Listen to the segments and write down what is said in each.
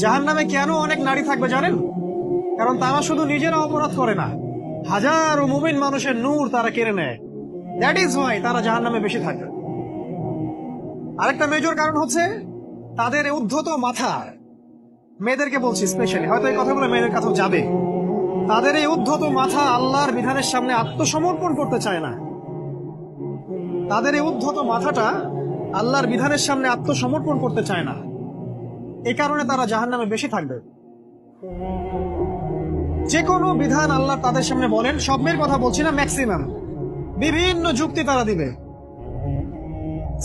জাহান্নামে কেন অনেক নারী থাকবে জানেন? কারণ তারা শুধু নিজেরা অপরাধ করে না, হাজারো মুমিন মানুষের নূর তারা কেড়ে নেয়। দ্যাট ইজ ওয়াই তারা জাহান্নামে বেশি থাকবে। আরেকটা মেজর কারণ হচ্ছে তাদের এই উদ্ধত মাথা। মেয়েদেরকে বলছি স্পেশালি, হয়তো এই কথাগুলো মেয়েদের কাছেও যাবে। তাদের এই উদ্ধত মাথা আল্লাহর বিধানের সামনে আত্মসমর্পণ করতে চায় না। তাদের এই উদ্ধত মাথাটা আল্লাহর বিধানের সামনে আত্মসমর্পণ করতে চায় না। এই কারণে তারা জাহান্নামে বেশি থাকবে। যে কোনো বিধান আল্লাহ তাদের সামনে বলেন, সব মেয়ের কথা বলছি না, ম্যাক্সিমাম বিভিন্ন যুক্তি তারা দিবে।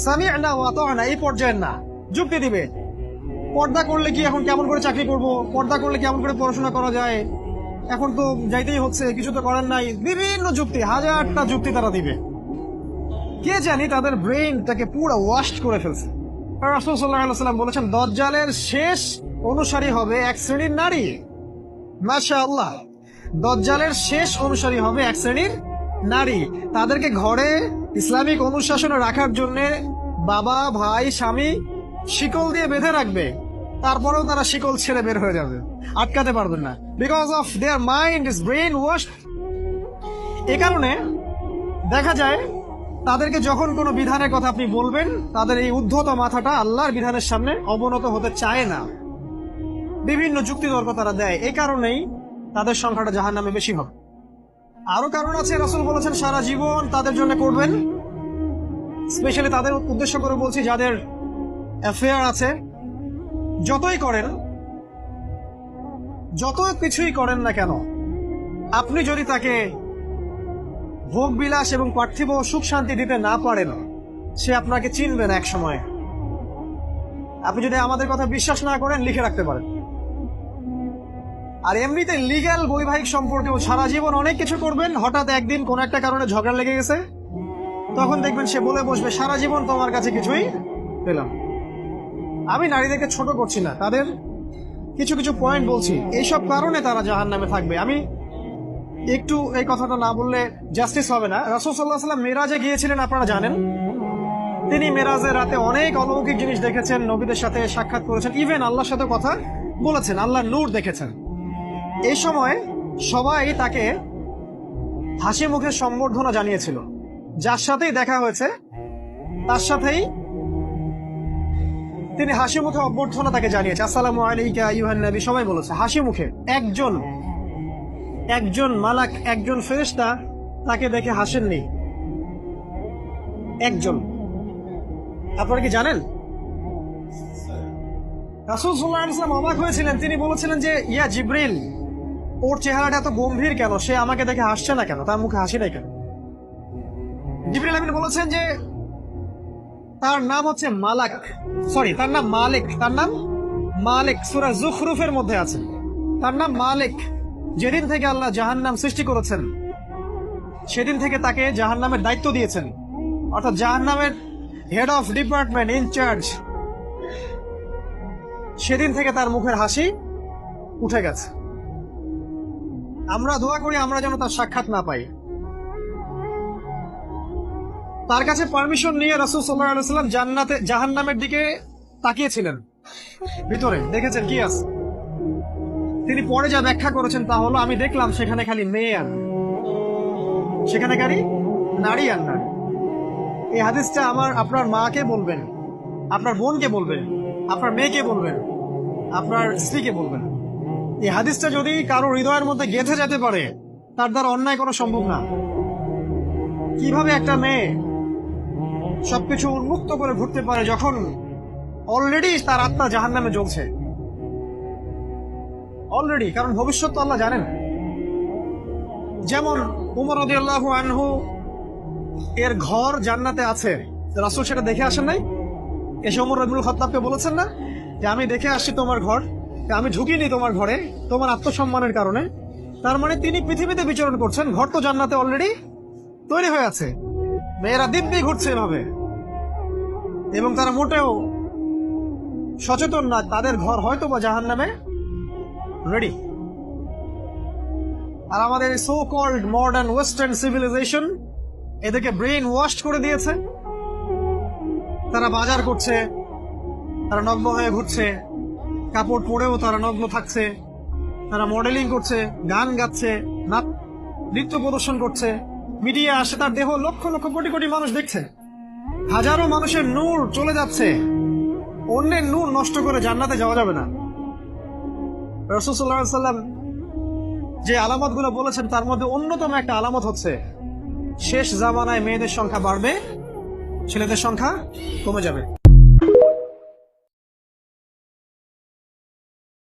সামি'না ওয়া আতা'না এই পর্যায়ের না, যুক্তি দিবে। পর্দা করলে কি এখন কেমন করে চাকরি করব, পর্দা করলে কেমন করে পড়াশোনা করা যায়, এখন তো যাইতেই হচ্ছে, কিছু তো করার নাই, বিভিন্ন যুক্তি, হাজারটা যুক্তি তারা দিবে। কে জানি তাদের ব্রেইনটাকে পুরো ওয়াশ করে ফেলছে। রাসূল সাল্লাল্লাহু আলাইহি ওয়াসাল্লাম বলেছেন, দাজ্জালের শেষ অনুসারী হবে এক শ্রেণীর নারী। মাশাআল্লাহ, দাজ্জালের শেষ অনুসারী হবে এক শ্রেণীর নারী। তাদেরকে ঘরে ইসলামিক অনুশাসনে রাখার জন্য বাবা, ভাই, স্বামী শিকল দিয়ে বেঁধে রাখবে, তারপরেও তারা শিকল ছেড়ে বের হয়ে যাবে, আটকাতে পারবেন না, because of their mind is brainwash. এ কারণে দেখা যায় তাদেরকে যখন কোনো বিধানের কথা আপনি বলবেন, তাদের এই উদ্ধত মাথাটা আল্লাহর বিধানের সামনে অবনত হতে চায় না, বিভিন্ন যুক্তি তর্ক তারা দেয়। এই কারণেই তাদের সংখ্যাটা জাহান্নামে বেশি হবে। আরো কারণ আছে, রাসূল বলেছেন সারা জীবন তাদের জন্য করবেন। স্পেশালি তাদের উদ্দেশ্য করে বলছি যাদের অ্যাফেয়ার আছে। যতই করেন, যত কিছুই করেন না কেন, আপনি যদি তাকে ভোগ বিলাস এবং পার্থিব সুখ শান্তি দিতে না পারেন, সে আপনাকে চিনবে না এক সময়। আপনি যদি আমাদের কথা বিশ্বাস না করেন, লিখে রাখতে পারেন। আর এমনিতে লিগ্যাল বৈবাহিক সম্পর্কেও সারা জীবন অনেক কিছু করবেন, হঠাৎ একদিন কোন একটা কারণে ঝগড়া লেগে গেছে, তখন দেখবেন সে বলে বসবে, সারা জীবন তোমার কাছে কিছুই পেলাম। আমি নারীদেরকে ছোট করছি না, তাদের কিছু কিছু পয়েন্ট বলছি। এইসব কারণে তারা জাহান্নামে থাকবে। আমি একটু এই কথাটা না বললে জাস্টিস হবে না। রাসূল সাল্লাল্লাহু আলাইহি ওয়াসাল্লাম মেরাজে গিয়েছিলেন, আপনারা জানেন। তিনি মেরাজের রাতে অনেক অলৌকিক জিনিস দেখেছেন, নবীদের সাথে সাক্ষাৎ করেছেন, ইভেন আল্লাহর সাথে কথা বলেছেন, আল্লাহর নূর দেখেছেন। এই সময় সবাই তাকে হাসি মুখে সম্বর্ধনা জানিয়েছিল। যার সাথেই দেখা হয়েছে তার সাথেই তিনি হাসি মুখে অভ্যর্থনা তাকে জানিয়েছে, আসসালামু আলাইকা আইয়ুহান নবী, সবাই বলেছে হাসি মুখে। একজন মালাক, একজন ফেরেশতা তাকে দেখে হাসেননি, একজন। আপনারা কি জানেন? রাসূল সাল্লাল্লাহু আলাইহি ওয়াসাল্লাম অবাক হয়েছিলেন। তিনি বলেছিলেন যে, ইয়া জিবরিল, ওর চেহারাটা এত গম্ভীর কেন, সে আমাকে দেখে হাসছে না কেন, তার মুখে হাসি নাই কেন? জিবরিল আমিন বলেছেন যে তার নাম হচ্ছে মালাক, সরি তার নাম মালিক, তার নাম মালিক, সূরা যুখরুফের মধ্যে আছে, তার নাম মালিক। যেদিন থেকে আল্লাহ জাহান্নাম সৃষ্টি করেছেন, সেদিন থেকে তাকে জাহান্নামের দায়িত্ব দিয়েছেন, অর্থাৎ জাহান্নামের হেড অফ ডিপার্টমেন্ট, ইনচার্জ। সেদিন থেকে তার মুখের হাসি উঠে গেছে। আমরা দোয়া করি আমরা যেন তার সাক্ষাৎ না পাই। তার কাছে পারমিশন নিয়ে রাসূল সাল্লাল্লাহু আলাইহি ওয়াসাল্লাম জাহান্নামের দিকে তাকিয়েছিলেন, ভিতরে দেখেছেন কি আছে। তিনি পরে যা ব্যাখ্যা করেছেন তা হলো, আমি দেখলাম সেখানে খালি মেয়ে আর সেখানে খালি নারী আর নারী। এই হাদিসটা আপনার মাকে বলবেন, আপনার বোনকে বলবেন, আপনার মেয়েকে বলবেন, আপনার স্ত্রীকে বলবেন। এই হাদিসটা যদি কারো হৃদয়ের মধ্যে গেঁথে যেতে পারে, তার দ্বারা অন্যায় করা সম্ভব না। কিভাবে একটা মেয়ে সবকিছু উন্মুক্ত করে ঘুরতে পারে যখন অলরেডি তার আত্মা জাহান্নামে জ্বলছে, অলরেডি, কারণ ভবিষ্যৎ তো আল্লাহ জানেন। যেমন উমর রাদিয়াল্লাহু আনহু এর ঘর জান্নাতে আছে, রাসূল সেটা দেখে আসেন নাই? এসে ওমর ইবনুল খাত্তাবকে বলেছেন না যে আমি দেখে আসছি তোমার ঘর, আমি ঢুকিনি তোমার ঘরে তোমার আত্মসম্মানের কারণে। তার মানে তিনি পৃথিবীতে বিচরণ করছেন, ঘর তো জান্নাতে অলরেডি তৈরি হয়ে আছে। মেয়েরা দিব্যি ঘুরছে এভাবে, এবং তারা মোটেও সচেতন না তাদের ঘর হয়তো বা জাহান্নামে রেডি। আর আমাদের so called modern western civilization এদেরকে ব্রেইন ওয়াশ করে দিয়েছে। তারা বাজার করছে, তারা নগ্ন হয়ে ঘুরছে, কাপড় পরেও তারা নগ্ন থাকছে, তারা মডেলিং করছে, গান গাচ্ছে, নৃত্য প্রদর্শন করছে, মিডিয়া আসে, তার দেহ লক্ষ লক্ষ কোটি কোটি মানুষ দেখছে। হাজারো মানুষের নূর চলে যাচ্ছে, অন্যের নূর নষ্ট করে জান্নাতে যাওয়া যাবে না। রাসূল সাল্লাল্লাহু আলাইহি ওয়াসাল্লাম যে আলামত গুলো বলেছেন তার মধ্যে অন্যতম একটা আলামত হচ্ছে শেষ জামানায় মেয়েদের সংখ্যা বাড়বে, ছেলেদের সংখ্যা কমে যাবে।